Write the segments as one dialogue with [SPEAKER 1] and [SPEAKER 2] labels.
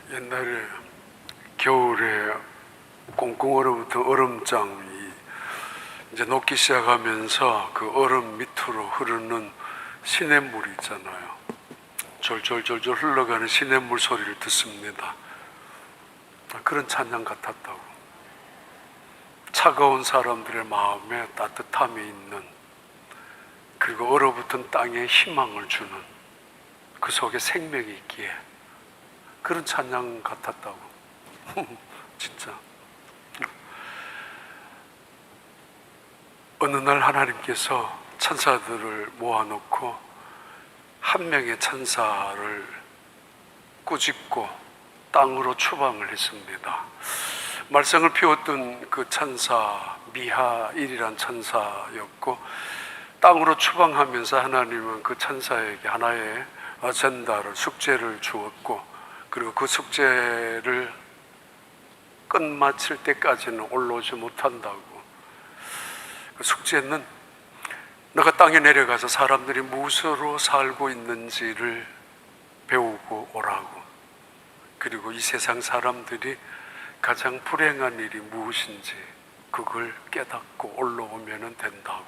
[SPEAKER 1] 옛날에 겨울에 꽁꽁 얼어붙은 얼음장이 이제 녹기 시작하면서 그 얼음 밑으로 흐르는 시냇물이 있잖아요. 졸졸졸졸 흘러가는 시냇물 소리를 듣습니다. 그런 찬양 같았다고. 차가운 사람들의 마음에 따뜻함이 있는, 그리고 얼어붙은 땅에 희망을 주는, 그 속에 생명이 있기에 그런 찬양 같았다고. 진짜. 어느 날 하나님께서 천사들을 모아놓고 한 명의 천사를 꾸짖고 땅으로 추방을 했습니다. 말썽을 피웠던 그 천사 미하일이란 천사였고, 땅으로 추방하면서 하나님은 그 천사에게 하나의 아젠다를, 숙제를 주었고, 그리고 그 숙제를 끝마칠 때까지는 올라오지 못한다고. 그 숙제는 너가 땅에 내려가서 사람들이 무엇으로 살고 있는지를 배우고 오라고. 그리고 이 세상 사람들이 가장 불행한 일이 무엇인지 그걸 깨닫고 올라오면 된다고.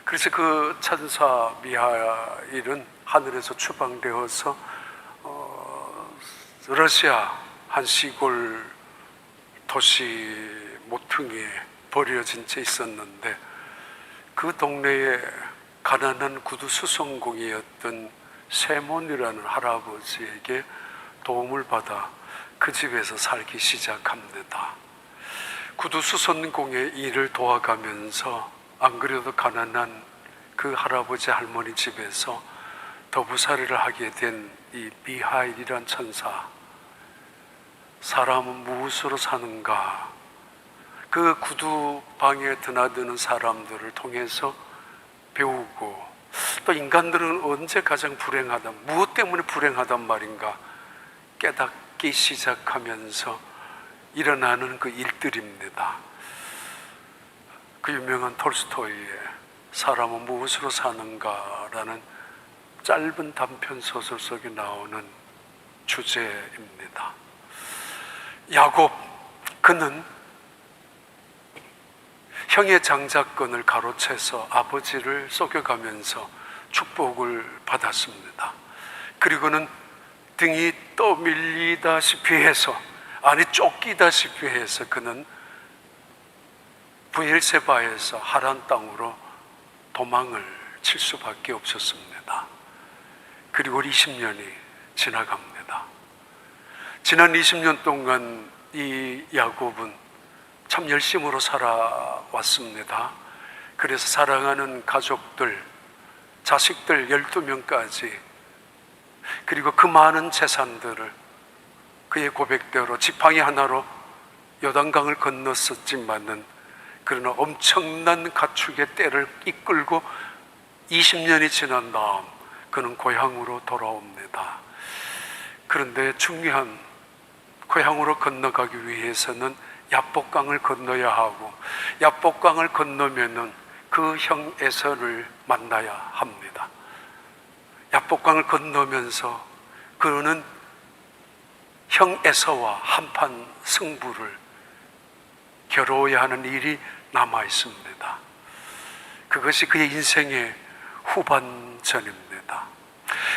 [SPEAKER 1] 그래서 그 천사 미하일은 하늘에서 추방되어서 러시아 한 시골 도시 모퉁이에 버려진 채 있었는데, 그 동네에 가난한 구두 수선공이었던 세몬이라는 할아버지에게 도움을 받아 그 집에서 살기 시작합니다. 구두 수선공의 일을 도와가면서 안 그래도 가난한 그 할아버지 할머니 집에서 더부살이를 하게 된 이 미하일이란 천사, 사람은 무엇으로 사는가, 그 구두방에 드나드는 사람들을 통해서 배우고, 또 인간들은 언제 가장 불행하다, 무엇 때문에 불행하단 말인가 깨닫기 시작하면서 일어나는 그 일들입니다. 그 유명한 톨스토이의 사람은 무엇으로 사는가라는 짧은 단편 소설 속에 나오는 주제입니다. 야곱, 그는 형의 장자권을 가로채서 아버지를 속여가면서 축복을 받았습니다. 그리고는 등이 떠밀리다시피 해서, 아니 쫓기다시피 해서 그는 브엘세바에서 하란 땅으로 도망을 칠 수밖에 없었습니다. 그리고 20년이 지나갑니다. 지난 20년 동안 이 야곱은 참 열심으로 살아왔습니다. 그래서 사랑하는 가족들, 자식들 12명까지, 그리고 그 많은 재산들을 그의 고백대로 지팡이 하나로 요단강을 건넜었지만은, 그러나 엄청난 가축의 떼를 이끌고 20년이 지난 다음 그는 고향으로 돌아옵니다. 그런데 중요한, 고향으로 건너가기 위해서는 야복강을 건너야 하고, 야복강을 건너면은 그 형 에서를 만나야 합니다. 야복강을 건너면서 그는 형 에서와 한판 승부를 겨루어야 하는 일이 남아 있습니다. 그것이 그의 인생의 후반전입니다.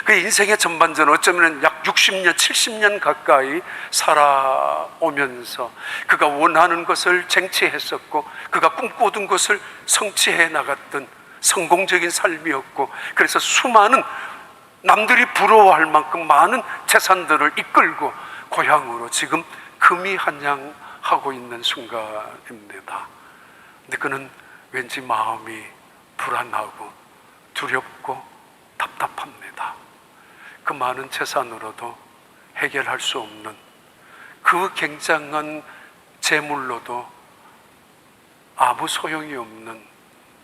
[SPEAKER 1] 그의 인생의 전반전, 어쩌면 약 60년, 70년 가까이 살아오면서 그가 원하는 것을 쟁취했었고, 그가 꿈꾸던 것을 성취해 나갔던 성공적인 삶이었고, 그래서 수많은 남들이 부러워할 만큼 많은 재산들을 이끌고 고향으로 지금 금이 한양하고 있는 순간입니다. 근데 그는 왠지 마음이 불안하고 두렵고 답답합니다. 그 많은 재산으로도 해결할 수 없는, 그 굉장한 재물로도 아무 소용이 없는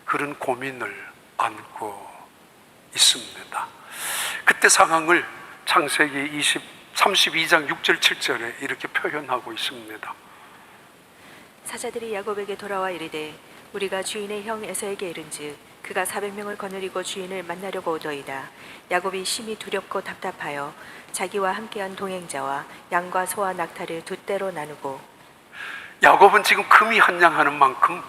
[SPEAKER 1] 그런 고민을 안고 있습니다. 그때 상황을 창세기 32장 6절 7절에 이렇게 표현하고 있습니다.
[SPEAKER 2] 사자들이 야곱에게 돌아와 이르되 우리가 주인의 형 에서에게 이른즉 그가 400명을 거느리고 주인을 만나려고 오더이다. 야곱이 심히 두렵고 답답하여 자기와 함께한 동행자와 양과 소와 낙타를 두 떼로 나누고,
[SPEAKER 1] 야곱은 지금 금이 한양하는 만큼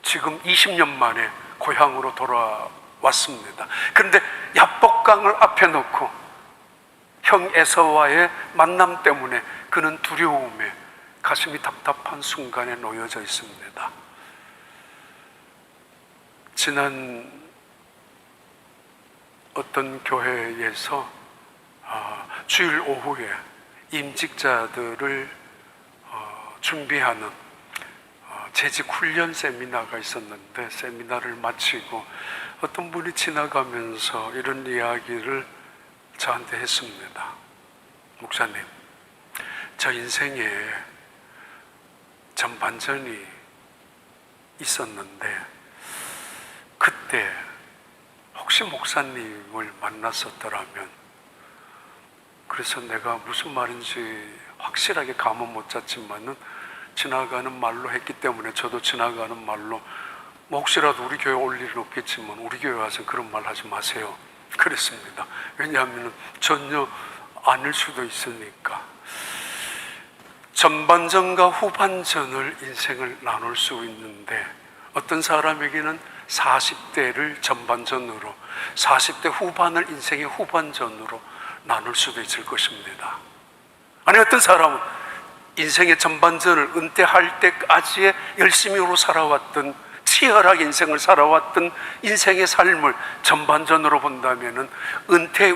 [SPEAKER 1] 지금 20년 만에 고향으로 돌아왔습니다. 그런데 야복강을 앞에 놓고 형 에서와의 만남 때문에 그는 두려움에 가슴이 답답한 순간에 놓여져 있습니다. 지난 어떤 교회에서 주일 오후에 임직자들을 준비하는 재직 훈련 세미나가 있었는데, 세미나를 마치고 어떤 분이 지나가면서 이런 이야기를 저한테 했습니다. 목사님, 저 인생에 전반전이 있었는데 그때 혹시 목사님을 만났었더라면, 그래서 내가 무슨 말인지 확실하게 감은 못 잡지만은 지나가는 말로 했기 때문에 저도 지나가는 말로 뭐 혹시라도 우리 교회 올 일은 없겠지만 우리 교회 와서 그런 말 하지 마세요 그랬습니다. 왜냐하면 전혀 아닐 수도 있으니까. 전반전과 후반전을 인생을 나눌 수 있는데, 어떤 사람에게는 40대를 전반전으로, 40대 후반을 인생의 후반전으로 나눌 수도 있을 것입니다. 아니, 어떤 사람은 인생의 전반전을 은퇴할 때까지의 열심히로 살아왔던, 치열하게 인생을 살아왔던 인생의 삶을 전반전으로 본다면 은퇴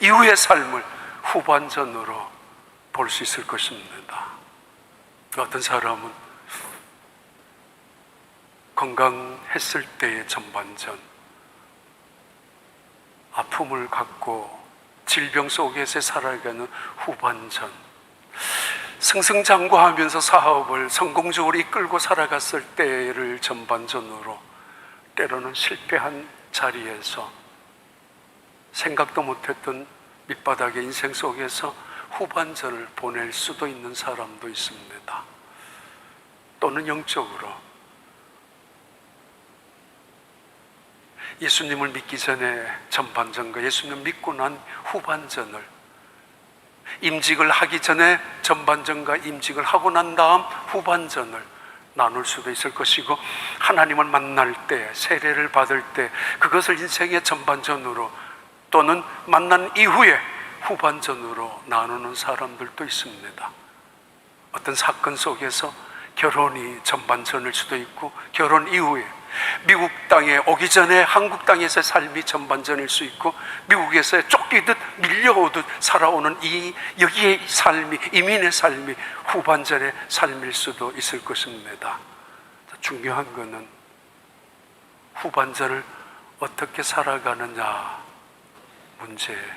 [SPEAKER 1] 이후의 삶을 후반전으로 볼 수 있을 것입니다. 어떤 사람은 건강했을 때의 전반전, 아픔을 갖고 질병 속에서 살아가는 후반전, 승승장구하면서 사업을 성공적으로 이끌고 살아갔을 때를 전반전으로, 때로는 실패한 자리에서 생각도 못했던 밑바닥의 인생 속에서 후반전을 보낼 수도 있는 사람도 있습니다. 또는 영적으로 예수님을 믿기 전에 전반전과 예수님을 믿고 난 후반전을, 임직을 하기 전에 전반전과 임직을 하고 난 다음 후반전을 나눌 수도 있을 것이고, 하나님을 만날 때, 세례를 받을 때 그것을 인생의 전반전으로, 또는 만난 이후에 후반전으로 나누는 사람들도 있습니다. 어떤 사건 속에서 결혼이 전반전일 수도 있고, 결혼 이후에 미국 땅에 오기 전에 한국 땅에서의 삶이 전반전일 수 있고, 미국에서 쫓기듯 밀려오듯 살아오는 여기의 삶이, 이민의 삶이 후반전의 삶일 수도 있을 것입니다. 중요한 것은 후반전을 어떻게 살아가느냐 문제입니다.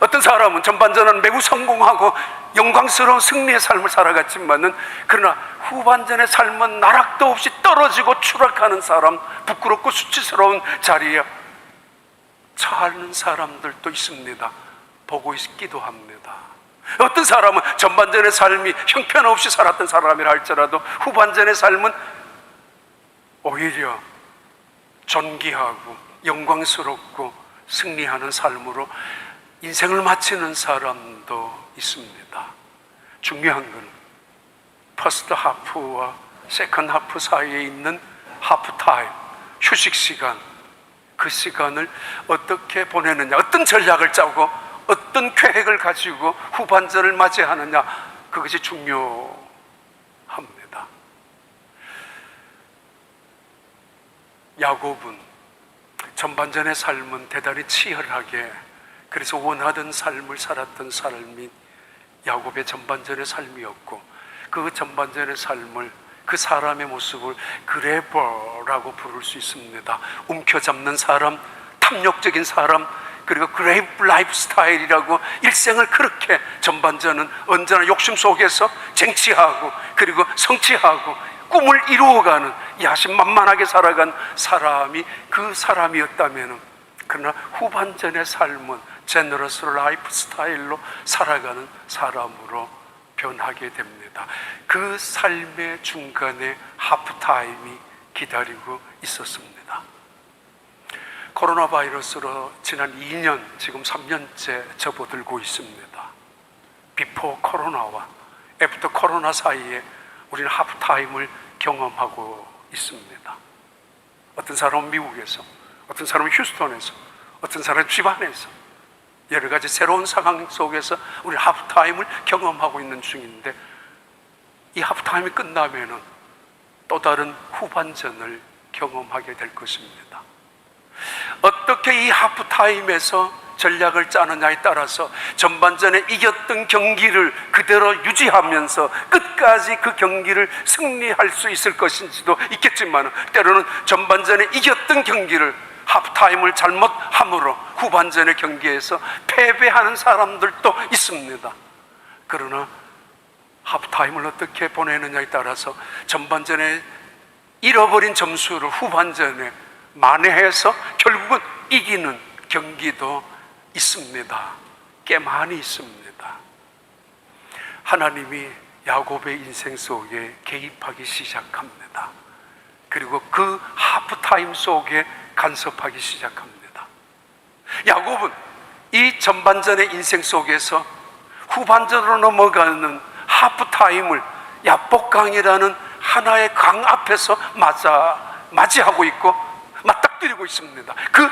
[SPEAKER 1] 어떤 사람은 전반전은 매우 성공하고 영광스러운 승리의 삶을 살아갔지만은, 그러나 후반전의 삶은 나락도 없이 떨어지고 추락하는 사람, 부끄럽고 수치스러운 자리에 처하는 사람들도 있습니다. 보고 있기도 합니다. 어떤 사람은 전반전의 삶이 형편없이 살았던 사람이라 할지라도 후반전의 삶은 오히려 존귀하고 영광스럽고 승리하는 삶으로 인생을 마치는 사람도 있습니다. 중요한 건 퍼스트 하프와 세컨드 하프 사이에 있는 하프 타임, 휴식 시간, 그 시간을 어떻게 보내느냐, 어떤 전략을 짜고 어떤 계획을 가지고 후반전을 맞이하느냐, 그것이 중요합니다. 야곱은 전반전의 삶은 대단히 치열하게, 그래서 원하던 삶을 살았던 삶이 야곱의 전반전의 삶이었고, 그 전반전의 삶을, 그 사람의 모습을 그래버라고 부를 수 있습니다. 움켜잡는 사람, 탐욕적인 사람, 그리고 그레이브 라이프 스타일이라고, 일생을 그렇게 전반전은 언제나 욕심 속에서 쟁취하고 그리고 성취하고 꿈을 이루어가는, 야심만만하게 살아간 사람이 그 사람이었다면, 그러나 후반전의 삶은 제너러스 라이프 스타일로 살아가는 사람으로 변하게 됩니다. 그 삶의 중간에 하프타임이 기다리고 있었습니다. 코로나 바이러스로 지난 2년, 지금 3년째 접어들고 있습니다. 비포 코로나와 애프터 코로나 사이에 우리는 하프타임을 경험하고 있습니다. 어떤 사람은 미국에서, 어떤 사람은 휴스턴에서, 어떤 사람은 집안에서 여러 가지 새로운 상황 속에서 우리는 하프타임을 경험하고 있는 중인데, 이 하프타임이 끝나면은 또 다른 후반전을 경험하게 될 것입니다. 어떻게 이 하프타임에서 전략을 짜느냐에 따라서 전반전에 이겼던 경기를 그대로 유지하면서 끝까지 그 경기를 승리할 수 있을 것인지도 있겠지만, 때로는 전반전에 이겼던 경기를 하프타임을 잘못함으로 후반전의 경기에서 패배하는 사람들도 있습니다. 그러나 하프타임을 어떻게 보내느냐에 따라서 전반전에 잃어버린 점수를 후반전에 만회해서 결국은 이기는 경기도 있습니다. 꽤 많이 있습니다. 하나님이 야곱의 인생 속에 개입하기 시작합니다. 그리고 그 하프타임 속에 간섭하기 시작합니다. 야곱은 이 전반전의 인생 속에서 후반전으로 넘어가는 하프타임을 야복강이라는 하나의 강 앞에서 맞이하고 있고 맞닥뜨리고 있습니다. 그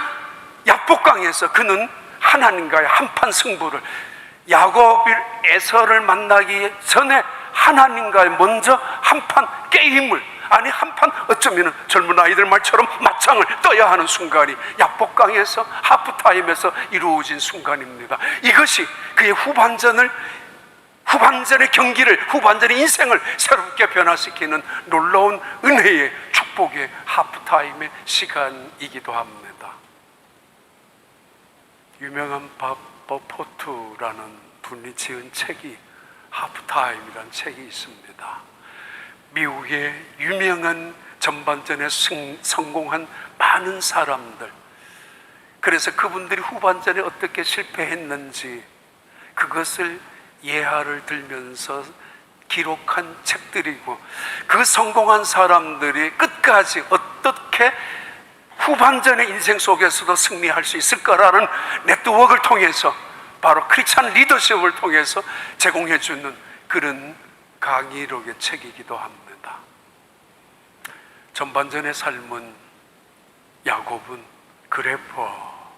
[SPEAKER 1] 야복강에서 그는 하나님과의 한판 승부를, 야곱이 에서를 만나기 전에 하나님과의 먼저 한판 게임을, 아니 한판 어쩌면 젊은 아이들 말처럼 맞짱을 떠야 하는 순간이 야복강에서 하프타임에서 이루어진 순간입니다. 이것이 그의 후반전의 경기를, 후반전의 인생을 새롭게 변화시키는 놀라운 은혜의 축복의 하프타임의 시간이기도 합니다. 유명한 바버 포트라는 분이 지은 책이 하프타임이라는 책이 있습니다. 미국의 유명한 전반전에 성공한 많은 사람들, 그래서 그분들이 후반전에 어떻게 실패했는지 그것을 예화를 들면서 기록한 책들이고, 그 성공한 사람들이 끝까지 어떻게 후반전의 인생 속에서도 승리할 수 있을까라는 네트워크를 통해서, 바로 크리스찬 리더십을 통해서 제공해 주는 그런 강의록의 책이기도 합니다. 전반전의 삶은 야곱은 그래퍼,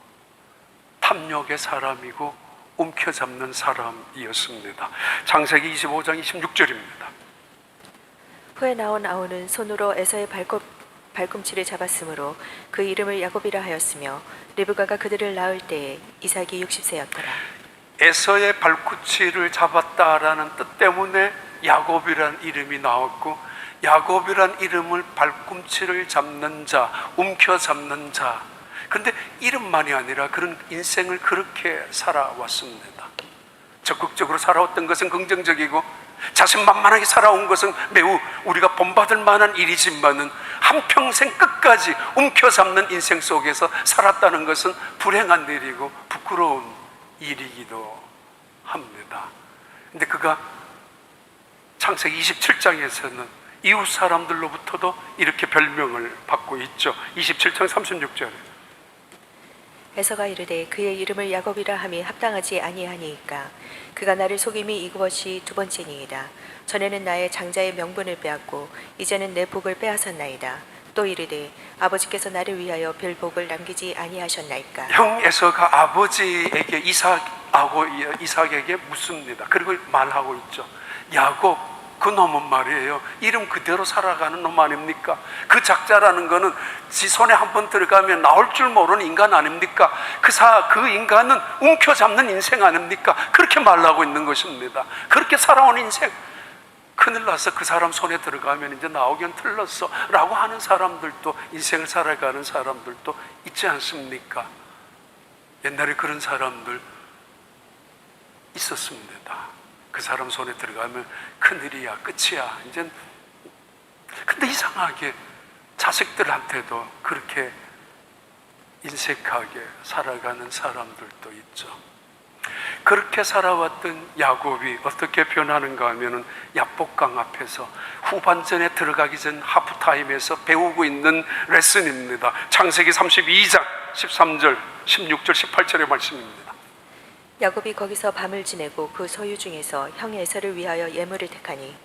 [SPEAKER 1] 탐욕의 사람이고 움켜잡는 사람이었습니다. 창세기 25장 26절입니다.
[SPEAKER 2] 후에 나온 아우는 손으로 에서의 발꿈치를 잡았으므로 그 이름을 야곱이라 하였으며, 리브가가 그들을 낳을 때에 이삭이 60세였더라.
[SPEAKER 1] 에서의 발꿈치를 잡았다라는 뜻 때문에 야곱이란 이름이 나왔고, 야곱이란 이름을 발꿈치를 잡는 자, 움켜잡는 자. 근데 이름만이 아니라 그런 인생을 그렇게 살아왔습니다. 적극적으로 살아왔던 것은 긍정적이고, 자신만만하게 살아온 것은 매우 우리가 본받을 만한 일이지만은 한평생 끝까지 움켜잡는 인생 속에서 살았다는 것은 불행한 일이고 부끄러운 일이기도 합니다. 근데 그가 창세기 27장에서는 이웃 사람들로부터도 이렇게 별명을 받고 있죠. 27장 36절에
[SPEAKER 2] 에서가 이르되 그의 이름을 야곱이라 함이 합당하지 아니하니이까 그가 나를 속임이 이것이 두 번째니이다. 전에는 나의 장자의 명분을 빼앗고 이제는 내 복을 빼앗았나이다. 또 이르되 아버지께서 나를 위하여 별 복을 남기지 아니하셨나이까.
[SPEAKER 1] 형 에서가 아버지에게 이삭에게 묻습니다. 그리고 말하고 있죠. 야곱, 그 놈은 말이에요, 이름 그대로 살아가는 놈 아닙니까? 그 작자라는 거는 지 손에 한번 들어가면 나올 줄 모르는 인간 아닙니까? 그 인간은 움켜잡는 인생 아닙니까? 그렇게 말하고 있는 것입니다. 그렇게 살아온 인생, 큰일 나서 그 사람 손에 들어가면 이제 나오긴 틀렸어 라고 하는 사람들도, 인생을 살아가는 사람들도 있지 않습니까? 옛날에 그런 사람들 있었습니다. 그 사람 손에 들어가면 큰일이야, 끝이야 이제. 근데 이상하게 자식들한테도 그렇게 인색하게 살아가는 사람들도 있죠. 그렇게 살아왔던 야곱이 어떻게 변하는가 하면은 야복강 앞에서 후반전에 들어가기 전 하프타임에서 배우고 있는 레슨입니다. 창세기 32장 13절, 16절, 18절의 말씀입니다.
[SPEAKER 2] 야곱이 거기서 밤을 지내고 그 소유 중에서 형 에서를 위하여 예물을 택하니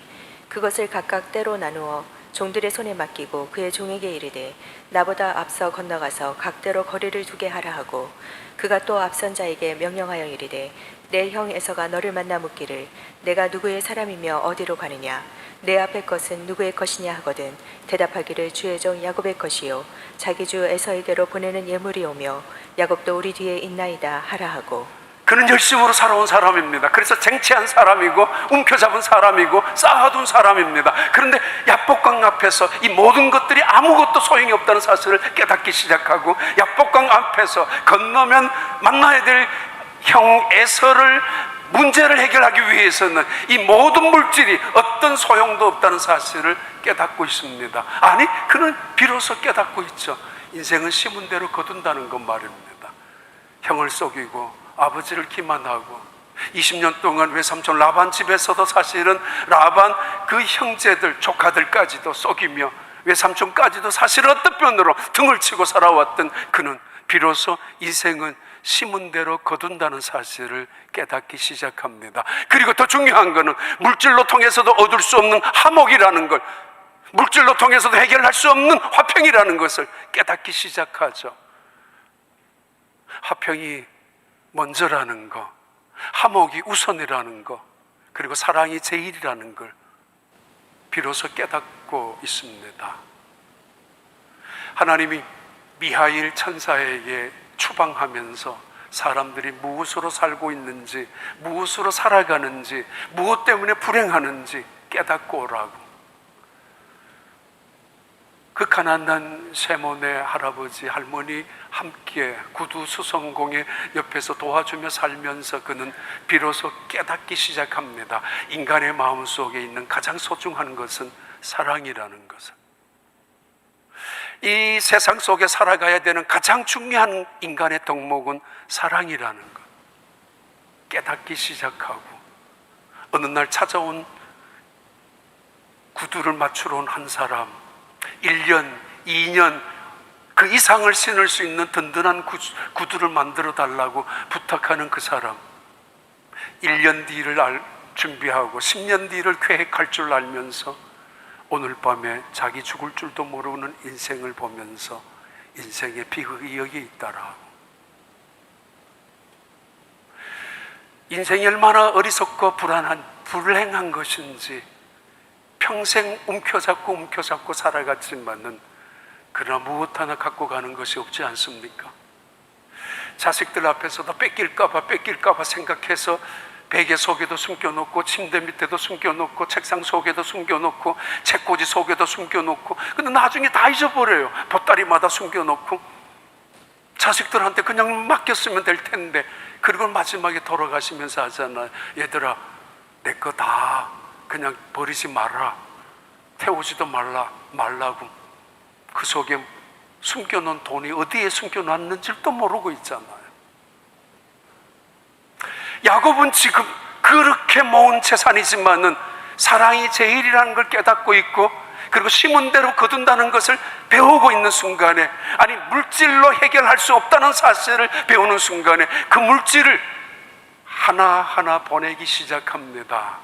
[SPEAKER 2] 그것을 각각 때로 나누어 종들의 손에 맡기고 그의 종에게 이르되 나보다 앞서 건너가서 각대로 거리를 두게 하라 하고 그가 또 앞선 자에게 명령하여 이르되 내 형 에서가 너를 만나 묻기를 내가 누구의 사람이며 어디로 가느냐 내 앞의 것은 누구의 것이냐 하거든 대답하기를 주의 종 야곱의 것이요 자기 주 에서에게로 보내는 예물이 오며 야곱도 우리 뒤에 있나이다 하라 하고
[SPEAKER 1] 그는 열심으로 살아온 사람입니다. 그래서 쟁취한 사람이고 움켜잡은 사람이고 쌓아둔 사람입니다. 그런데 야복강 앞에서 이 모든 것들이 아무것도 소용이 없다는 사실을 깨닫기 시작하고 야복강 앞에서 건너면 만나야 될 형 에서를 문제를 해결하기 위해서는 이 모든 물질이 어떤 소용도 없다는 사실을 깨닫고 있습니다. 아니, 그는 비로소 깨닫고 있죠. 인생은 심은 대로 거둔다는 것 말입니다. 형을 속이고 아버지를 기만하고 20년 동안 외삼촌 라반 집에서도 사실은 라반 그 형제들 조카들까지도 속이며 외삼촌까지도 사실 어떤 편으로 등을 치고 살아왔던 그는 비로소 인생은 심은 대로 거둔다는 사실을 깨닫기 시작합니다. 그리고 더 중요한 것은 물질로 통해서도 얻을 수 없는 화목이라는 걸, 물질로 통해서도 해결할 수 없는 화평이라는 것을 깨닫기 시작하죠. 화평이 먼저라는 거, 화목이 우선이라는 거, 그리고 사랑이 제일이라는 걸 비로소 깨닫고 있습니다. 하나님이 미하일 천사에게 추방하면서 사람들이 무엇으로 살고 있는지, 무엇으로 살아가는지, 무엇 때문에 불행하는지 깨닫고 오라고. 그 가난한 세몬의 할아버지 할머니 함께 구두 수성공의 옆에서 도와주며 살면서 그는 비로소 깨닫기 시작합니다. 인간의 마음속에 있는 가장 소중한 것은 사랑이라는 것을, 이 세상 속에 살아가야 되는 가장 중요한 인간의 덕목은 사랑이라는 것 깨닫기 시작하고, 어느 날 찾아온 구두를 맞추러 온 한 사람, 1년, 2년 그 이상을 신을 수 있는 든든한 구두를 만들어 달라고 부탁하는 그 사람, 1년 뒤를 준비하고 10년 뒤를 계획할 줄 알면서 오늘 밤에 자기 죽을 줄도 모르는 인생을 보면서 인생의 비극이 여기 있다라. 인생이 얼마나 어리석고 불행한 것인지 평생 움켜잡고 살아갔지만은 그러나 무엇 하나 갖고 가는 것이 없지 않습니까? 자식들 앞에서도 뺏길까봐 생각해서 베개 속에도 숨겨놓고, 침대 밑에도 숨겨놓고, 책상 속에도 숨겨놓고, 책꽂이 속에도 숨겨놓고, 근데 나중에 다 잊어버려요. 보따리마다 숨겨놓고 자식들한테 그냥 맡겼으면 될 텐데, 그리고 마지막에 돌아가시면서 하잖아요. 얘들아, 내 거 다 그냥 버리지 마라, 태우지도 말라고. 그 속에 숨겨놓은 돈이 어디에 숨겨놨는지도 모르고 있잖아요. 야곱은 지금 그렇게 모은 재산이지만은 사랑이 제일이라는 걸 깨닫고 있고, 그리고 심은 대로 거둔다는 것을 배우고 있는 순간에, 아니 물질로 해결할 수 없다는 사실을 배우는 순간에 그 물질을 하나하나 보내기 시작합니다.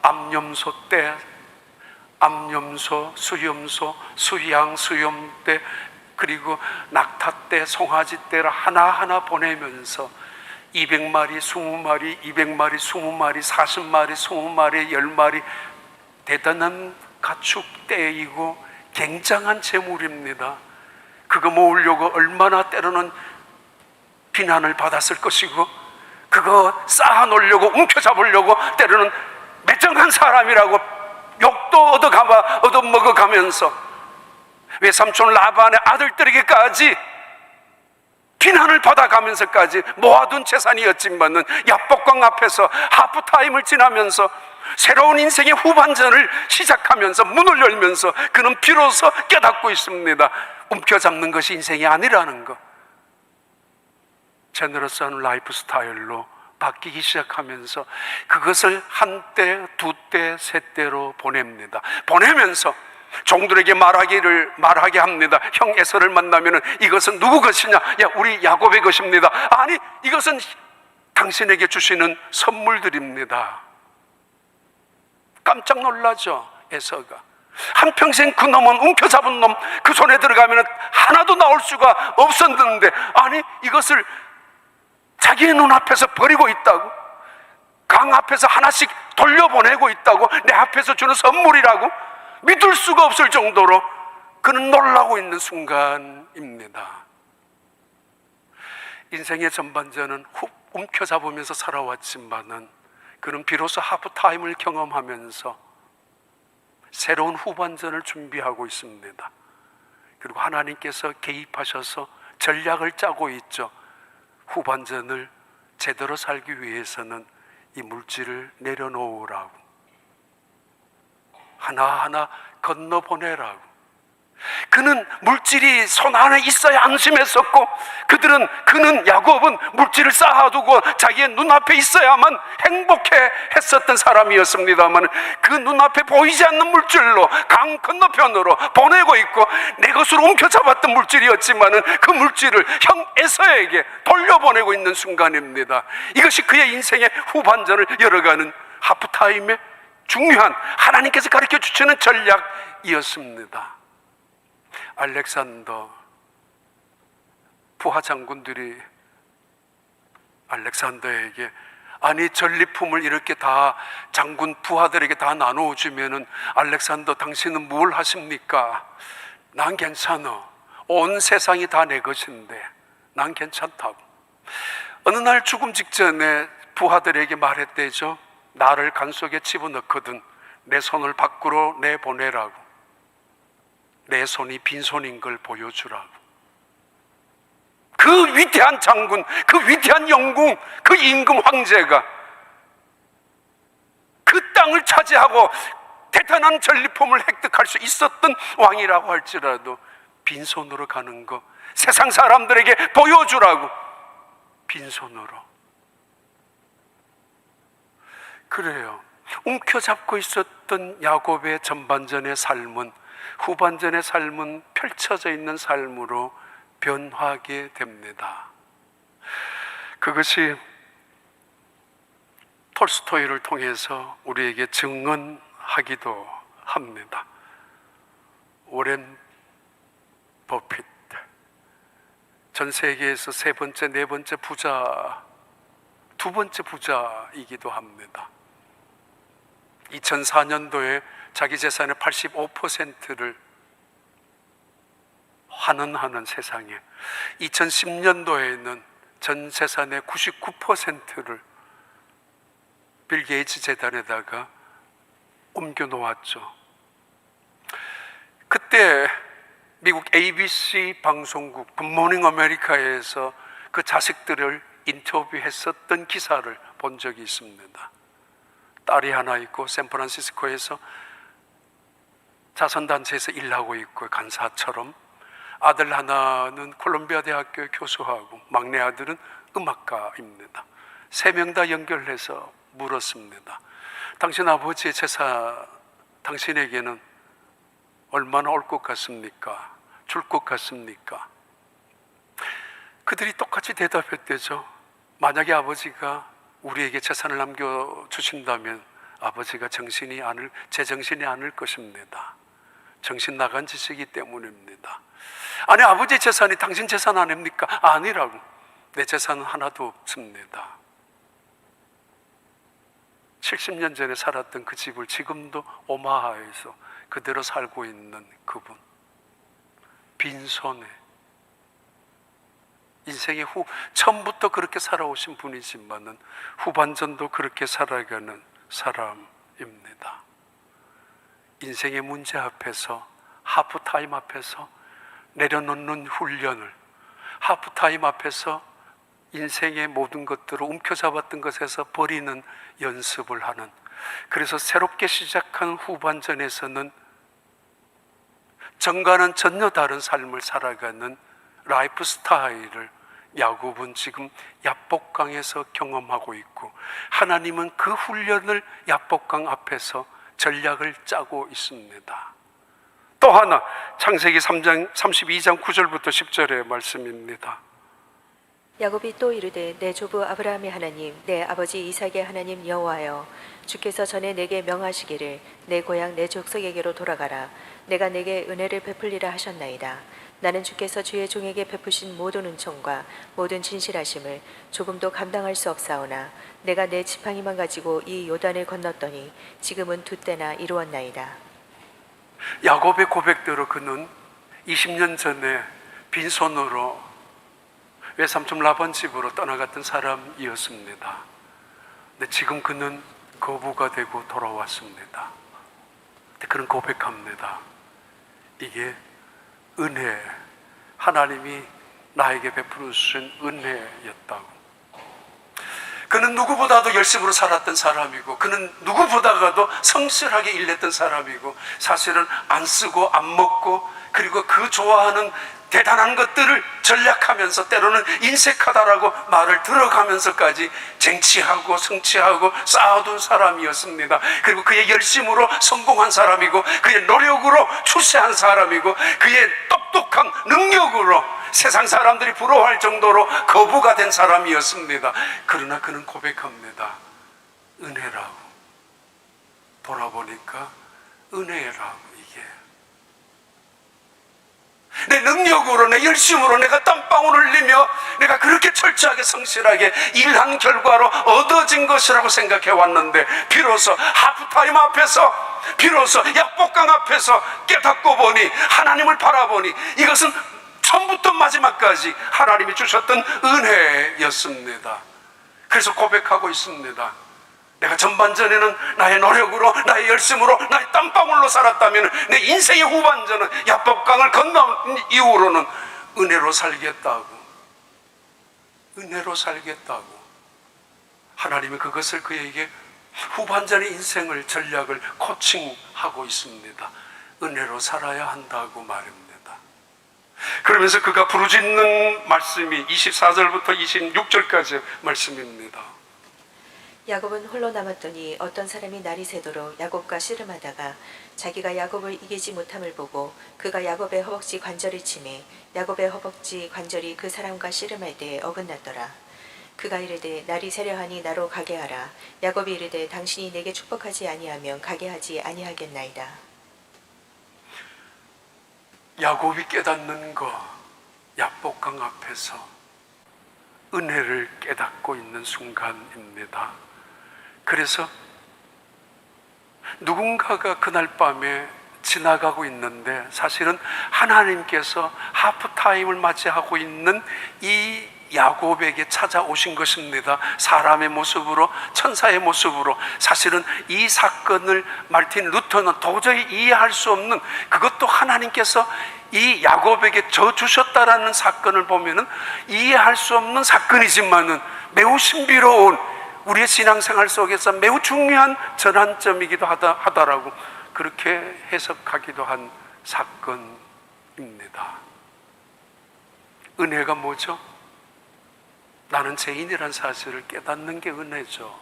[SPEAKER 1] 암염소 때, 암염소, 수염소, 수양, 수염대, 그리고 낙타 때, 송아지 때를 하나하나 보내면서 200마리, 20마리, 200마리, 20마리, 40마리, 20마리, 10마리, 대단한 가축 떼이고 굉장한 재물입니다. 그거 모으려고 얼마나 때로는 비난을 받았을 것이고, 그거 쌓아놓으려고, 움켜잡으려고 때로는 매정한 사람이라고 욕도 얻어먹어가면서 외삼촌 라반의 아들들에게까지 비난을 받아가면서까지 모아둔 재산이었지만은 야복강 앞에서 하프타임을 지나면서 새로운 인생의 후반전을 시작하면서 문을 열면서 그는 비로소 깨닫고 있습니다. 움켜잡는 것이 인생이 아니라는 것. 제너러스한 라이프 스타일로 바뀌기 시작하면서 그것을 한때, 두때, 세때로 보냅니다. 보내면서 종들에게 말하게 합니다. 형 에서를 만나면 이것은 누구 것이냐? 야, 우리 야곱의 것입니다. 아니, 이것은 당신에게 주시는 선물들입니다. 깜짝 놀라죠, 에서가. 한평생 그 놈은 움켜잡은 놈, 그 손에 들어가면 하나도 나올 수가 없었는데, 아니, 이것을 자기의 눈앞에서 버리고 있다고, 강 앞에서 하나씩 돌려보내고 있다고, 내 앞에서 주는 선물이라고 믿을 수가 없을 정도로 그는 놀라고 있는 순간입니다. 인생의 전반전은 움켜잡으면서 살아왔지만은 그는 비로소 하프타임을 경험하면서 새로운 후반전을 준비하고 있습니다. 그리고 하나님께서 개입하셔서 전략을 짜고 있죠. 후반전을 제대로 살기 위해서는 이 물질을 내려놓으라고, 하나하나 건너보내라고. 그는 물질이 손 안에 있어야 안심했었고, 그는 야곱은 물질을 쌓아두고 자기의 눈앞에 있어야만 행복해 했었던 사람이었습니다만, 그 눈앞에 보이지 않는 물질로 강 건너편으로 보내고 있고, 내 것으로 움켜잡았던 물질이었지만 그 물질을 형 에서에게 돌려보내고 있는 순간입니다. 이것이 그의 인생의 후반전을 열어가는 하프타임의 중요한 하나님께서 가르쳐 주시는 전략이었습니다. 알렉산더 부하 장군들이 알렉산더에게, 아니 전리품을 이렇게 다 장군 부하들에게 다 나누어주면은 알렉산더 당신은 뭘 하십니까? 난 괜찮아, 온 세상이 다 내 것인데 난 괜찮다고. 어느 날 죽음 직전에 부하들에게 말했대죠. 나를 간 속에 집어넣거든 내 손을 밖으로 내보내라고, 내 손이 빈손인 걸 보여주라고. 그 위대한 장군, 그 위대한 영궁, 그 임금 황제가 그 땅을 차지하고 대단한 전리품을 획득할 수 있었던 왕이라고 할지라도 빈손으로 가는 거 세상 사람들에게 보여주라고, 빈손으로. 그래요. 움켜잡고 있었던 야곱의 전반전의 삶은 후반전의 삶은 펼쳐져 있는 삶으로 변화하게 됩니다. 그것이 톨스토이를 통해서 우리에게 증언하기도 합니다. 오렌 버핏, 전 세계에서 세 번째, 네 번째 부자, 두 번째 부자이기도 합니다. 2004년도에 자기 재산의 85%를 환원하는 세상에, 2010년도에는 전 재산의 99%를 빌 게이츠 재단에다가 옮겨 놓았죠. 그때 미국 ABC 방송국 굿모닝 아메리카에서 그 자식들을 인터뷰했었던 기사를 본 적이 있습니다. 딸이 하나 있고 샌프란시스코에서 자선단체에서 일하고 있고 간사처럼, 아들 하나는 콜롬비아 대학교에 교수하고 막내 아들은 음악가입니다. 세 명 다 연결해서 물었습니다. 당신 아버지의 재산 당신에게는 얼마나 올 것 같습니까? 줄 것 같습니까? 그들이 똑같이 대답했대죠. 만약에 아버지가 우리에게 재산을 남겨주신다면 아버지가 제정신이 않을 것입니다. 정신 나간 짓이기 때문입니다. 아니, 아버지 재산이 당신 재산 아닙니까? 아니라고. 내 재산은 하나도 없습니다. 70년 전에 살았던 그 집을 지금도 오마하에서 그대로 살고 있는 그분, 빈손에 인생의 처음부터 그렇게 살아오신 분이지만은 후반전도 그렇게 살아가는 사람입니다. 인생의 문제 앞에서, 하프타임 앞에서 내려놓는 훈련을, 하프타임 앞에서 인생의 모든 것들을 움켜잡았던 것에서 버리는 연습을 하는, 그래서 새롭게 시작한 후반전에서는 전과는 전혀 다른 삶을 살아가는 라이프 스타일을 야곱은 지금 야복강에서 경험하고 있고, 하나님은 그 훈련을 야복강 앞에서 전략을 짜고 있습니다. 또 하나, 창세기 3장 32장 9절부터 10절의 말씀입니다.
[SPEAKER 2] 야곱이 또 이르되 내 조부 아브라함의 하나님 내 아버지 이삭의 하나님 여호와여, 주께서 전에 내게 명하시기를 내 고향 내 족속에게로 돌아가라. 내가 내게 은혜를 베풀리라 하셨나이다. 나는 주께서 주의 종에게 베푸신 모든 은총과 모든 진실하심을 조금도 감당할 수 없사오나 내가 내 지팡이만 가지고 이 요단을 건넜더니 지금은 두 때나 이루었나이다.
[SPEAKER 1] 야곱의 고백대로 그는 20년 전에 빈손으로 외삼촌 라반 집으로 떠나갔던 사람이었습니다. 근데 지금 그는 거부가 되고 돌아왔습니다. 근데 그는 고백합니다. 이게 은혜, 하나님이 나에게 베풀어 주신 은혜였다고. 그는 누구보다도 열심으로 살았던 사람이고, 그는 누구보다도 성실하게 일했던 사람이고, 사실은 안 쓰고 안 먹고, 그리고 그 좋아하는 대단한 것들을 전략하면서 때로는 인색하다라고 말을 들어가면서까지 쟁취하고 성취하고 쌓아둔 사람이었습니다. 그리고 그의 열심으로 성공한 사람이고, 그의 노력으로 출세한 사람이고, 그의 똑똑한 능력으로 세상 사람들이 부러워할 정도로 거부가 된 사람이었습니다. 그러나 그는 고백합니다. 은혜라고. 돌아보니까 은혜라고. 이게 내 능력으로, 내 열심으로 내가 땀방울 흘리며 내가 그렇게 철저하게 성실하게 일한 결과로 얻어진 것이라고 생각해 왔는데, 비로소 하프타임 앞에서, 비로소 약복강 앞에서 깨닫고 보니, 하나님을 바라보니 이것은 처음부터 마지막까지 하나님이 주셨던 은혜였습니다. 그래서 고백하고 있습니다. 내가 전반전에는 나의 노력으로, 나의 열심으로, 나의 땀방울로 살았다면 내 인생의 후반전은 야복강을 건넌 이후로는 은혜로 살겠다고. 은혜로 살겠다고. 하나님이 그것을 그에게 후반전의 인생을, 전략을 코칭하고 있습니다. 은혜로 살아야 한다고 말입니다. 그러면서 그가 부르짖는 말씀이 24절부터 26절까지 말씀입니다.
[SPEAKER 2] 야곱은 홀로 남았더니 어떤 사람이 날이 새도록 야곱과 씨름하다가 자기가 야곱을 이기지 못함을 보고 그가 야곱의 허벅지 관절을 치매 야곱의 허벅지 관절이 그 사람과 씨름할 때에 어긋났더라. 그가 이르되 날이 새려하니 나로 가게 하라. 야곱이 이르되 당신이 내게 축복하지 아니하면 가게 하지 아니하겠나이다.
[SPEAKER 1] 야곱이 깨닫는 거, 야복강 앞에서 은혜를 깨닫고 있는 순간입니다. 그래서 누군가가 그날 밤에 지나가고 있는데, 사실은 하나님께서 하프타임을 맞이하고 있는 이 야곱에게 찾아오신 것입니다. 사람의 모습으로, 천사의 모습으로. 사실은 이 사건을 마르틴 루터는 도저히 이해할 수 없는, 그것도 하나님께서 이 야곱에게 져 주셨다라는 사건을 보면은 이해할 수 없는 사건이지만은 매우 신비로운, 우리의 신앙생활 속에서 매우 중요한 전환점이기도 하다라고 그렇게 해석하기도 한 사건입니다. 은혜가 뭐죠? 나는 죄인이란 사실을 깨닫는 게 은혜죠.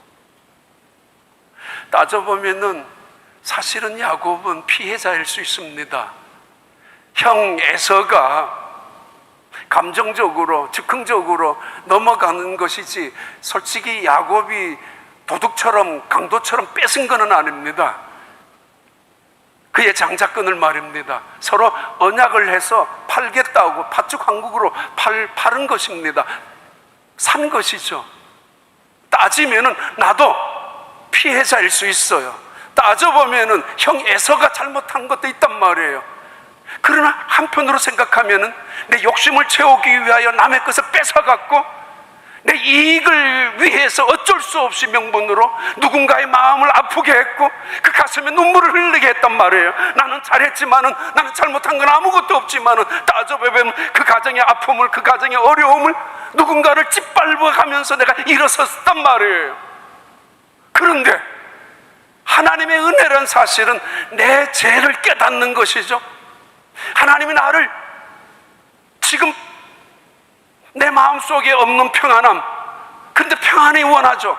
[SPEAKER 1] 따져보면은 사실은 야곱은 피해자일 수 있습니다. 형 에서가 감정적으로, 즉흥적으로 넘어가는 것이지, 솔직히 야곱이 도둑처럼, 강도처럼 뺏은 것은 아닙니다. 그의 장자권을 말입니다. 서로 언약을 해서 팔겠다고 팥죽 한국으로 팔은 것입니다. 산 것이죠. 따지면은 나도 피해자일 수 있어요. 따져보면은 형 에서가 잘못한 것도 있단 말이에요. 그러나 한편으로 생각하면은 내 욕심을 채우기 위하여 남의 것을 뺏어갖고 내 이익을 위해서 어쩔 수 없이 명분으로 누군가의 마음을 아프게 했고 그 가슴에 눈물을 흘리게 했단 말이에요. 나는 잘했지만은, 나는 잘못한 건 아무것도 없지만은, 따져보면 그 가정의 아픔을, 그 가정의 어려움을 누군가를 짓밟아가면서 내가 일어섰단 말이에요. 그런데 하나님의 은혜란 사실은 내 죄를 깨닫는 것이죠. 하나님이 나를 지금 내 마음속에 없는 평안함, 근데 평안이 원하죠.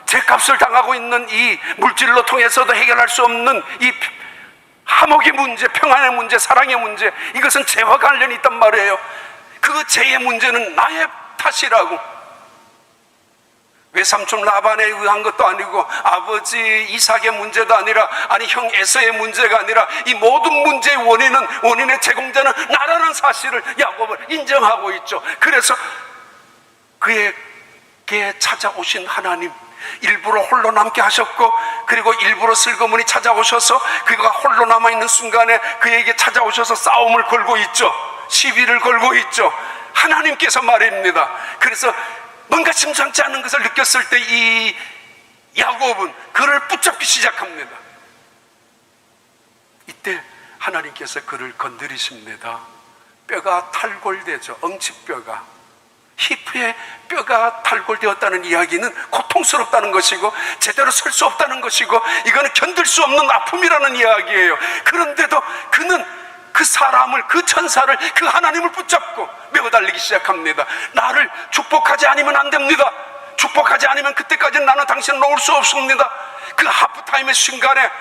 [SPEAKER 1] 죗값을 당하고 있는 이 물질로 통해서도 해결할 수 없는 이 화목의 문제, 평안의 문제, 사랑의 문제, 이것은 죄와 관련이 있단 말이에요. 그 죄의 문제는 나의 탓이라고. 외삼촌 라반에 의한 것도 아니고 아버지 이삭의 문제도 아니라, 아니 형 에서의 문제가 아니라, 이 모든 문제의 원인의 제공자는 나라는 사실을 야곱은 인정하고 있죠. 그래서 그에게 찾아오신 하나님, 일부러 홀로 남게 하셨고, 그리고 일부러 슬그머니 찾아오셔서 그가 홀로 남아있는 순간에 그에게 찾아오셔서 싸움을 걸고 있죠. 시비를 걸고 있죠. 하나님께서 말입니다. 그래서 뭔가 심상치 않은 것을 느꼈을 때 이 야곱은 그를 붙잡기 시작합니다. 이때 하나님께서 그를 건드리십니다. 뼈가 탈골되죠. 엉치뼈가. 히프에 뼈가 탈골되었다는 이야기는 고통스럽다는 것이고 제대로 설 수 없다는 것이고 이거는 견딜 수 없는 아픔이라는 이야기예요. 그런데도 그는 그 사람을, 그 천사를, 그 하나님을 붙잡고 메어달리기 시작합니다. 나를 축복하지 않으면 안 됩니다. 축복하지 않으면 그때까지는 나는 당신을 놓을 수 없습니다. 그 하프타임의 순간에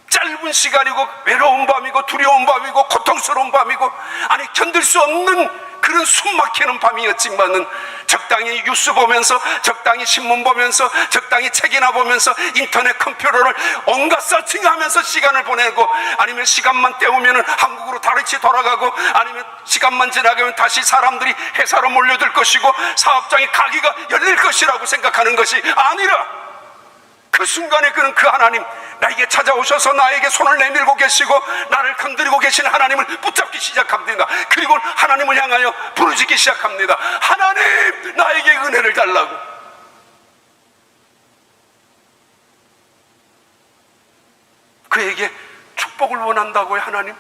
[SPEAKER 1] 짧은 시간이고 외로운 밤이고 두려운 밤이고 고통스러운 밤이고, 아니 견딜 수 없는 그런 숨막히는 밤이었지만은 적당히 뉴스 보면서, 적당히 신문 보면서, 적당히 책이나 보면서, 인터넷 컴퓨터를 온갖 서칭하면서 시간을 보내고, 아니면 시간만 때우면은 한국으로 다시 돌아가고, 아니면 시간만 지나가면 다시 사람들이 회사로 몰려들 것이고 사업장의 가게가 열릴 것이라고 생각하는 것이 아니라, 그 순간에 그는 그 하나님, 나에게 찾아오셔서 나에게 손을 내밀고 계시고 나를 건드리고 계신 하나님을 붙잡기 시작합니다. 그리고 하나님을 향하여 부르짖기 시작합니다. 하나님, 나에게 은혜를 달라고. 그에게 축복을 원한다고요. 하나님,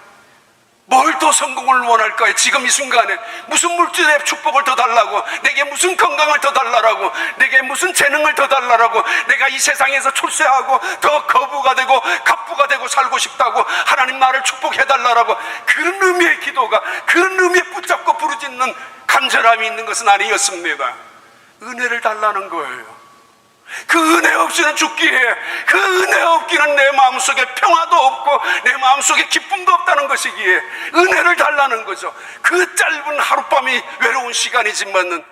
[SPEAKER 1] 뭘 더 성공을 원할까요? 지금 이 순간에 무슨 물질의 축복을 더 달라고, 내게 무슨 건강을 더 달라고, 내게 무슨 재능을 더 달라고, 내가 이 세상에서 출세하고 더 거부가 되고 갑부가 되고 살고 싶다고 하나님 나를 축복해 달라고, 그런 의미의 기도가, 그런 의미의 붙잡고 부르짖는 간절함이 있는 것은 아니었습니다. 은혜를 달라는 거예요. 그 은혜 없이는 죽기에, 그 은혜 없기는 내 마음속에 평화도 없고 내 마음속에 기쁨도 없다는 것이기에 은혜를 달라는 거죠. 그 짧은 하룻밤이 외로운 시간이지만은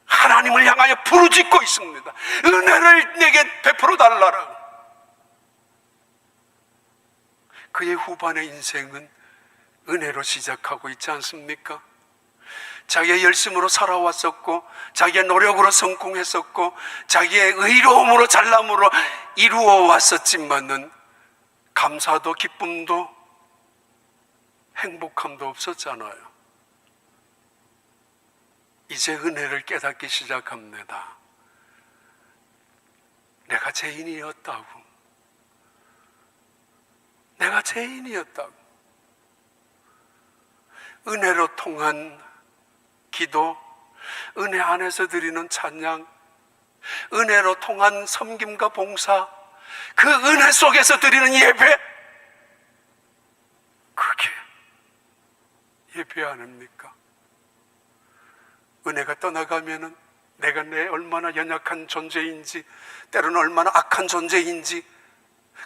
[SPEAKER 1] 하나님을 향하여 부르짖고 있습니다. 은혜를 내게 베풀어 달라라고. 그의 후반의 인생은 은혜로 시작하고 있지 않습니까? 자기의 열심으로 살아왔었고, 자기의 노력으로 성공했었고, 자기의 의로움으로 잘남으로 이루어 왔었지만은 감사도 기쁨도 행복함도 없었잖아요. 이제 은혜를 깨닫기 시작합니다. 내가 죄인이었다고. 내가 죄인이었다고. 은혜로 통한 기도, 은혜 안에서 드리는 찬양, 은혜로 통한 섬김과 봉사, 그 은혜 속에서 드리는 예배, 그게 예배 아닙니까? 은혜가 떠나가면은 내가 얼마나 연약한 존재인지, 때로는 얼마나 악한 존재인지,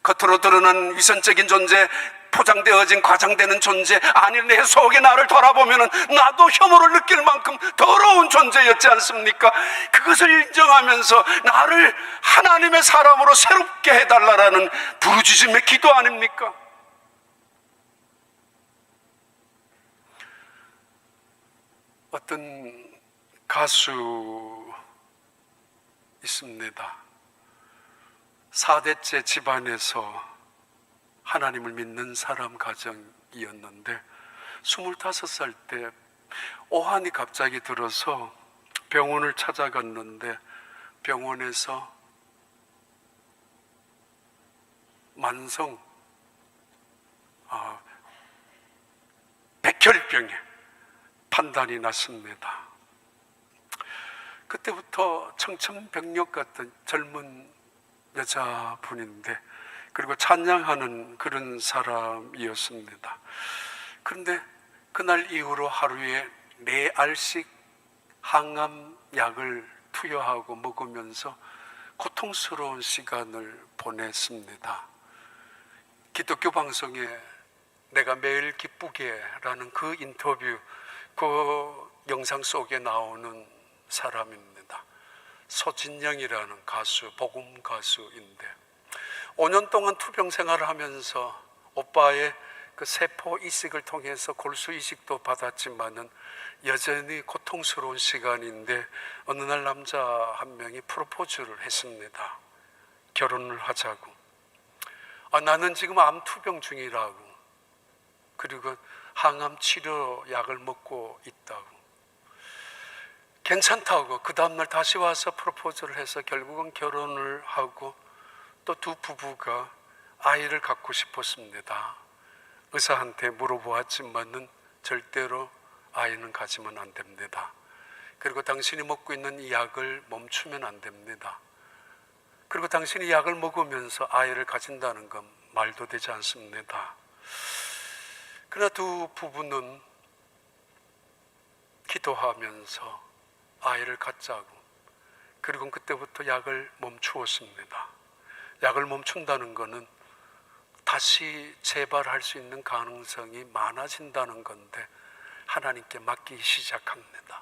[SPEAKER 1] 겉으로 드러난 위선적인 존재, 포장되어진 과장되는 존재, 아니 내 속에 나를 돌아보면은 나도 혐오를 느낄 만큼 더러운 존재였지 않습니까? 그것을 인정하면서 나를 하나님의 사람으로 새롭게 해달라는 부르짖음의 기도 아닙니까? 어떤 가수 있습니다. 4대째 집안에서 하나님을 믿는 사람 가정이었는데 25살 때 오한이 갑자기 들어서 병원을 찾아갔는데 병원에서 만성 백혈병에 판단이 났습니다. 그때부터 청천벽력 같은 젊은 여자분인데, 그리고 찬양하는 그런 사람이었습니다. 그런데 그날 이후로 하루에 4알씩 항암약을 투여하고 먹으면서 고통스러운 시간을 보냈습니다. 기독교 방송에 내가 매일 기쁘게 라는 그 인터뷰, 그 영상 속에 나오는 사람입니다. 소진영이라는 가수, 복음 가수인데 5년 동안 투병 생활을 하면서 오빠의 그 세포 이식을 통해서 골수 이식도 받았지만은 여전히 고통스러운 시간인데 어느 날 남자 한 명이 프로포즈를 했습니다. 결혼을 하자고. 나는 지금 암 투병 중이라고. 그리고 항암 치료 약을 먹고 있다고. 괜찮다고. 그 다음날 다시 와서 프로포즈를 해서 결국은 결혼을 하고 또 두 부부가 아이를 갖고 싶었습니다. 의사한테 물어보았지만은 절대로 아이는 가지면 안 됩니다. 그리고 당신이 먹고 있는 이 약을 멈추면 안 됩니다. 그리고 당신이 약을 먹으면서 아이를 가진다는 건 말도 되지 않습니다. 그러나 두 부부는 기도하면서 아이를 갖자고. 그리고 그때부터 약을 멈추었습니다. 약을 멈춘다는 것은 다시 재발할 수 있는 가능성이 많아진다는 건데 하나님께 맡기기 시작합니다.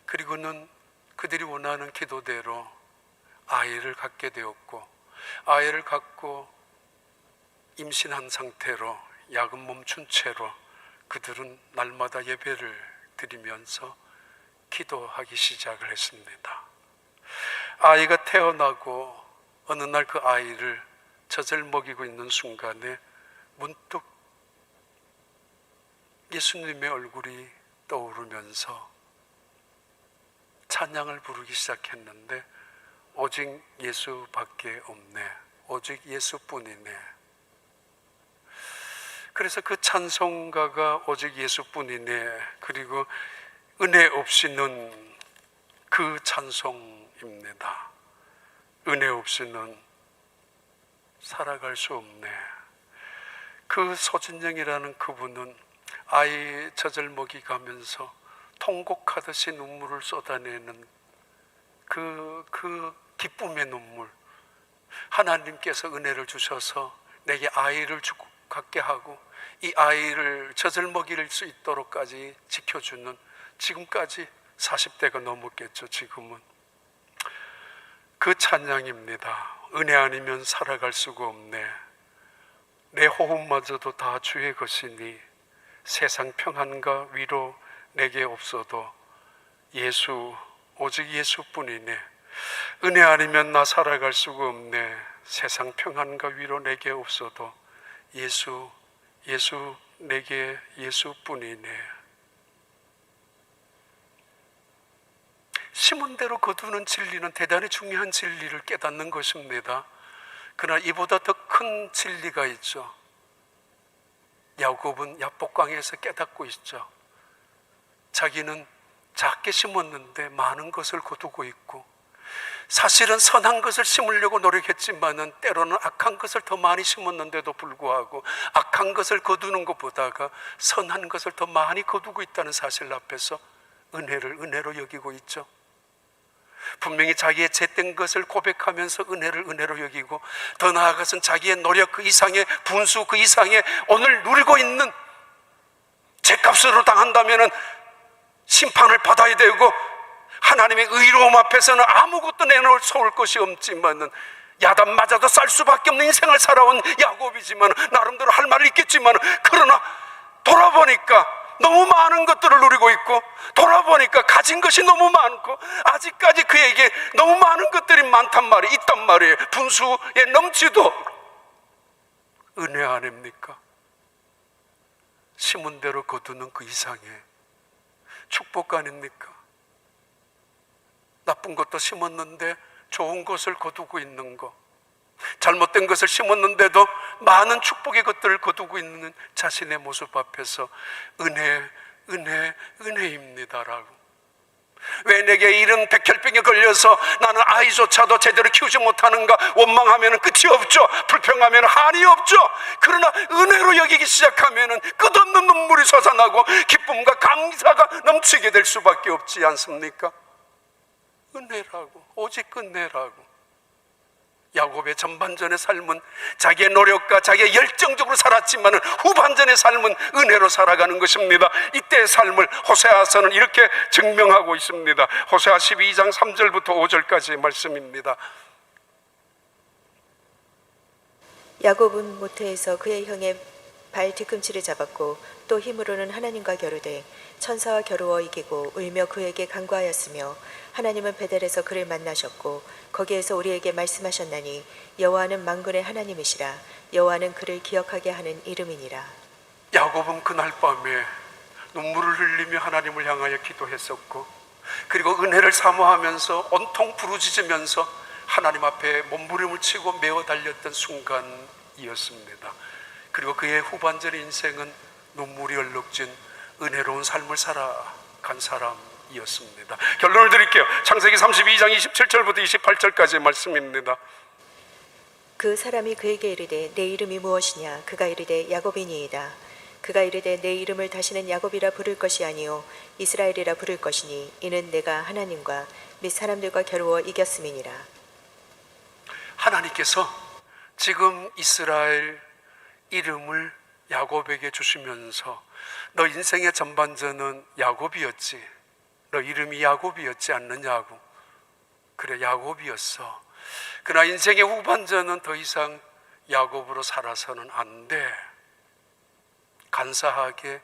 [SPEAKER 1] 그리고는 그들이 원하는 기도대로 아이를 갖게 되었고, 아이를 갖고 임신한 상태로 약은 멈춘 채로 그들은 날마다 예배를 드리면서 기도하기 시작을 했습니다. 아이가 태어나고 어느 날 그 아이를 젖을 먹이고 있는 순간에 문득 예수님의 얼굴이 떠오르면서 찬양을 부르기 시작했는데 오직 예수밖에 없네. 오직 예수뿐이네. 그래서 그 찬송가가 오직 예수뿐이네. 그리고 은혜 없이는 그 찬송입니다. 은혜 없이는 살아갈 수 없네. 그 소진영이라는 그분은 아이 젖을 먹이가면서 통곡하듯이 눈물을 쏟아내는 그 기쁨의 눈물. 하나님께서 은혜를 주셔서 내게 아이를 갖게 하고 이 아이를 젖을 먹일 수 있도록까지 지켜주는, 지금까지 40대가 넘었겠죠. 지금은 그 찬양입니다. 은혜 아니면 살아갈 수가 없네. 내 호흡마저도 다 주의 것이니 세상 평안과 위로 내게 없어도 예수, 오직 예수뿐이네. 은혜 아니면 나 살아갈 수가 없네. 세상 평안과 위로 내게 없어도 예수, 내게 예수뿐이네. 심은 대로 거두는 진리는 대단히 중요한 진리를 깨닫는 것입니다. 그러나 이보다 더 큰 진리가 있죠. 야곱은 야복강에서 깨닫고 있죠. 자기는 작게 심었는데 많은 것을 거두고 있고, 사실은 선한 것을 심으려고 노력했지만은 때로는 악한 것을 더 많이 심었는데도 불구하고 악한 것을 거두는 것보다가 선한 것을 더 많이 거두고 있다는 사실 앞에서 은혜를 은혜로 여기고 있죠. 분명히 자기의 잿된 것을 고백하면서 은혜를 은혜로 여기고, 더 나아가서는 자기의 노력 그 이상의 분수 그 이상의 오늘 누리고 있는 잿값으로 당한다면은 심판을 받아야 되고, 하나님의 의로움 앞에서는 아무것도 내놓을 것이 없지만은 야단 맞아도 쌀 수밖에 없는 인생을 살아온 야곱이지만 나름대로 할 말이 있겠지만, 그러나 돌아보니까 너무 많은 것들을 누리고 있고, 돌아보니까 가진 것이 너무 많고, 아직까지 그에게 너무 많은 것들이 있단 말이에요. 분수에 넘치도 은혜 아닙니까? 심은 대로 거두는 그 이상의 축복 아닙니까? 나쁜 것도 심었는데 좋은 것을 거두고 있는 것, 잘못된 것을 심었는데도 많은 축복의 것들을 거두고 있는 자신의 모습 앞에서 은혜입니다라고. 왜 내게 이런 백혈병에 걸려서 나는 아이조차도 제대로 키우지 못하는가? 원망하면 끝이 없죠. 불평하면 한이 없죠. 그러나 은혜로 여기기 시작하면 끝없는 눈물이 솟아나고 기쁨과 감사가 넘치게 될 수밖에 없지 않습니까? 은혜라고, 오직 은혜라고. 야곱의 전반전의 삶은 자기의 노력과 자기의 열정적으로 살았지만 후반전의 삶은 은혜로 살아가는 것입니다. 이때의 삶을 호세아서는 이렇게 증명하고 있습니다. 호세아 12장 3절부터 5절까지의 말씀입니다.
[SPEAKER 2] 야곱은 모태에서 그의 형의 발 뒤꿈치를 잡았고 또 힘으로는 하나님과 겨루되 천사와 겨루어 이기고 울며 그에게 간구하였으며 하나님은 베델에서 그를 만나셨고 거기에서 우리에게 말씀하셨나니 여호와는 만군의 하나님이시라. 여호와는 그를 기억하게 하는 이름이니라.
[SPEAKER 1] 야곱은 그날 밤에 눈물을 흘리며 하나님을 향하여 기도했었고, 그리고 은혜를 사모하면서 온통 부르짖으면서 하나님 앞에 몸부림을 치고 메어 달렸던 순간이었습니다. 그리고 그의 후반전의 인생은 눈물이 얼룩진 은혜로운 삶을 살아간 사람이었습니다. 결론을 드릴게요. 창세기 32장 27절부터 28절까지의 말씀입니다.
[SPEAKER 2] 그 사람이 그에게 이르되 내 이름이 무엇이냐? 그가 이르되 야곱이니이다. 그가 이르되 내 이름을 다시는 야곱이라 부를 것이 아니요 이스라엘이라 부를 것이니 이는 내가 하나님과 및 사람들과 겨루어 이겼음이니라.
[SPEAKER 1] 하나님께서 지금 이스라엘 이름을 야곱에게 주시면서 너 인생의 전반전은 야곱이었지, 너 이름이 야곱이었지 않느냐고. 그래, 야곱이었어. 그러나 인생의 후반전은 더 이상 야곱으로 살아서는 안 돼. 간사하게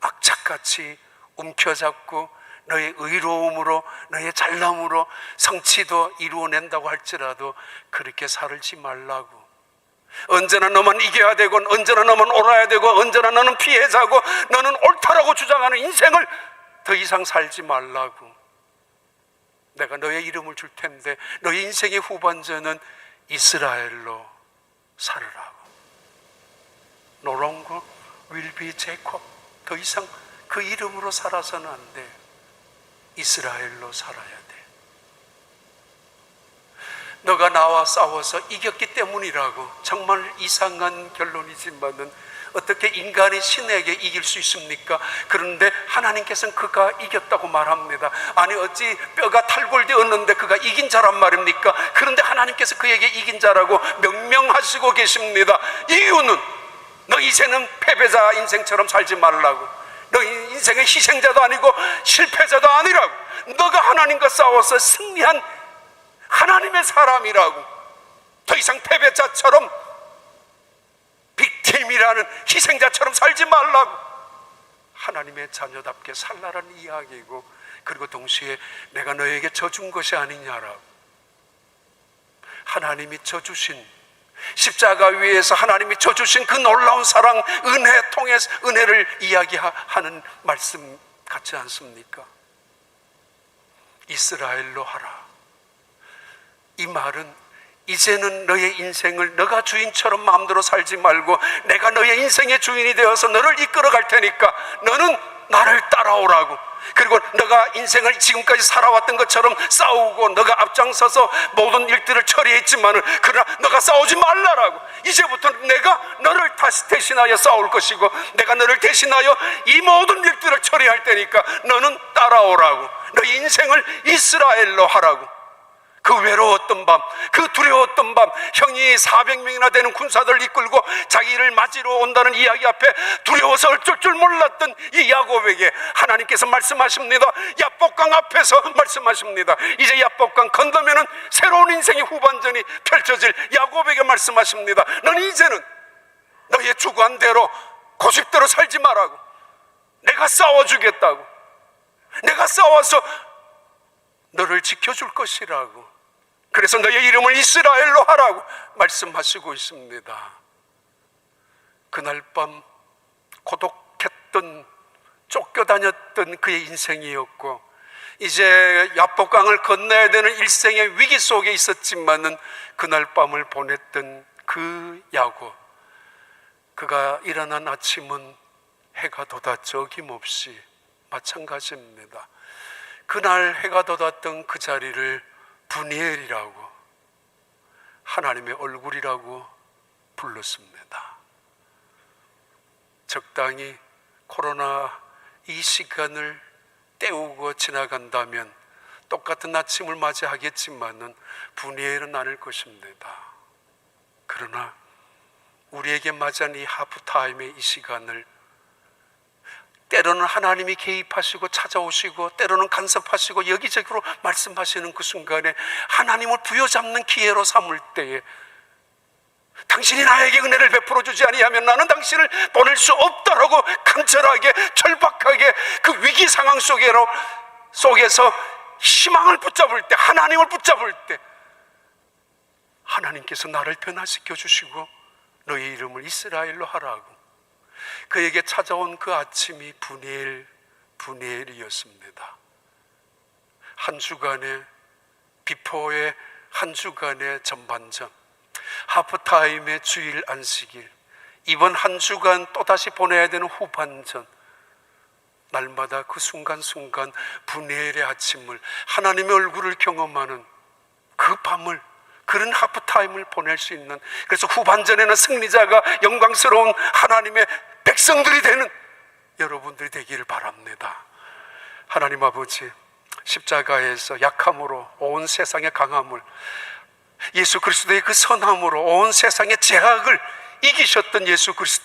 [SPEAKER 1] 악착같이 움켜잡고 너의 의로움으로, 너의 잘남으로 성취도 이루어낸다고 할지라도 그렇게 살지 말라고. 언제나 너만 이겨야 되고, 언제나 너만 옳아야 되고, 언제나 너는 피해자고, 너는 옳다라고 주장하는 인생을 더 이상 살지 말라고. 내가 너의 이름을 줄 텐데 너의 인생의 후반전은 이스라엘로 살으라고. No longer will be Jacob. 더 이상 그 이름으로 살아서는 안 돼. 이스라엘로 살아야 돼. 너가 나와 싸워서 이겼기 때문이라고. 정말 이상한 결론이지만은 어떻게 인간이 신에게 이길 수 있습니까? 그런데 하나님께서는 그가 이겼다고 말합니다. 아니 어찌 뼈가 탈골되었는데 그가 이긴 자란 말입니까? 그런데 하나님께서 그에게 이긴 자라고 명명하시고 계십니다. 이유는 너 이제는 패배자 인생처럼 살지 말라고. 너 인생의 희생자도 아니고 실패자도 아니라고. 너가 하나님과 싸워서 승리한 하나님의 사람이라고. 더 이상 패배자처럼, 빅팀이라는 희생자처럼 살지 말라고. 하나님의 자녀답게 살라라는 이야기이고, 그리고 동시에 내가 너에게 져준 것이 아니냐라고. 하나님이 져주신, 십자가 위에서 하나님이 져주신 그 놀라운 사랑, 은혜 통해서 은혜를 이야기하는 말씀 같지 않습니까? 이스라엘로 하라. 이 말은 이제는 너의 인생을 너가 주인처럼 마음대로 살지 말고 내가 너의 인생의 주인이 되어서 너를 이끌어 갈 테니까 너는 나를 따라오라고. 그리고 너가 인생을 지금까지 살아왔던 것처럼 싸우고 너가 앞장서서 모든 일들을 처리했지만은 그러나 너가 싸우지 말라라고. 이제부터는 내가 너를 다시 대신하여 싸울 것이고 내가 너를 대신하여 이 모든 일들을 처리할 테니까 너는 따라오라고. 너의 인생을 이스라엘로 하라고. 그 외로웠던 밤, 그 두려웠던 밤, 형이 400명이나 되는 군사들을 이끌고 자기를 맞으러 온다는 이야기 앞에 두려워서 어쩔 줄 몰랐던 이 야곱에게 하나님께서 말씀하십니다. 야복강 앞에서 말씀하십니다. 이제 야복강 건너면은 새로운 인생의 후반전이 펼쳐질 야곱에게 말씀하십니다. 너는 이제는 너의 주관대로 고집대로 살지 말라고. 내가 싸워주겠다고. 내가 싸워서 너를 지켜줄 것이라고. 그래서 너의 이름을 이스라엘로 하라고 말씀하시고 있습니다. 그날 밤 고독했던, 쫓겨다녔던 그의 인생이었고 이제 야복강을 건너야 되는 일생의 위기 속에 있었지만은 그날 밤을 보냈던 그 야곱, 그가 일어난 아침은 해가 돋아 어김없이 마찬가지입니다. 그날 해가 돋았던 그 자리를 분이엘이라고, 하나님의 얼굴이라고 불렀습니다. 적당히 코로나 이 시간을 때우고 지나간다면 똑같은 아침을 맞이하겠지만은 분이엘은 아닐 것입니다. 그러나 우리에게 맞이한 이 하프타임의 이 시간을 때로는 하나님이 개입하시고 찾아오시고 때로는 간섭하시고 여기저기로 말씀하시는 그 순간에 하나님을 부여잡는 기회로 삼을 때에 당신이 나에게 은혜를 베풀어 주지 아니하면 나는 당신을 보낼 수 없다라고 간절하게 절박하게 그 위기 상황 속에서 희망을 붙잡을 때, 하나님을 붙잡을 때 하나님께서 나를 변화시켜 주시고 너희 이름을 이스라엘로 하라고 그에게 찾아온 그 아침이 분이엘이었습니다. 한 주간의 비포의 한 주간의 전반전, 하프타임의 주일 안식일, 이번 한 주간 또다시 보내야 되는 후반전, 날마다 그 순간순간 분이엘의 아침을, 하나님의 얼굴을 경험하는 그 밤을, 그런 하프타임을 보낼 수 있는, 그래서 후반전에는 승리자가 영광스러운 하나님의 백성들이 되는 여러분들이 되기를 바랍니다. 하나님 아버지, 십자가에서 약함으로 온 세상의 강함을, 예수 그리스도의 그 선함으로 온 세상의 제약을 이기셨던 예수 그리스도,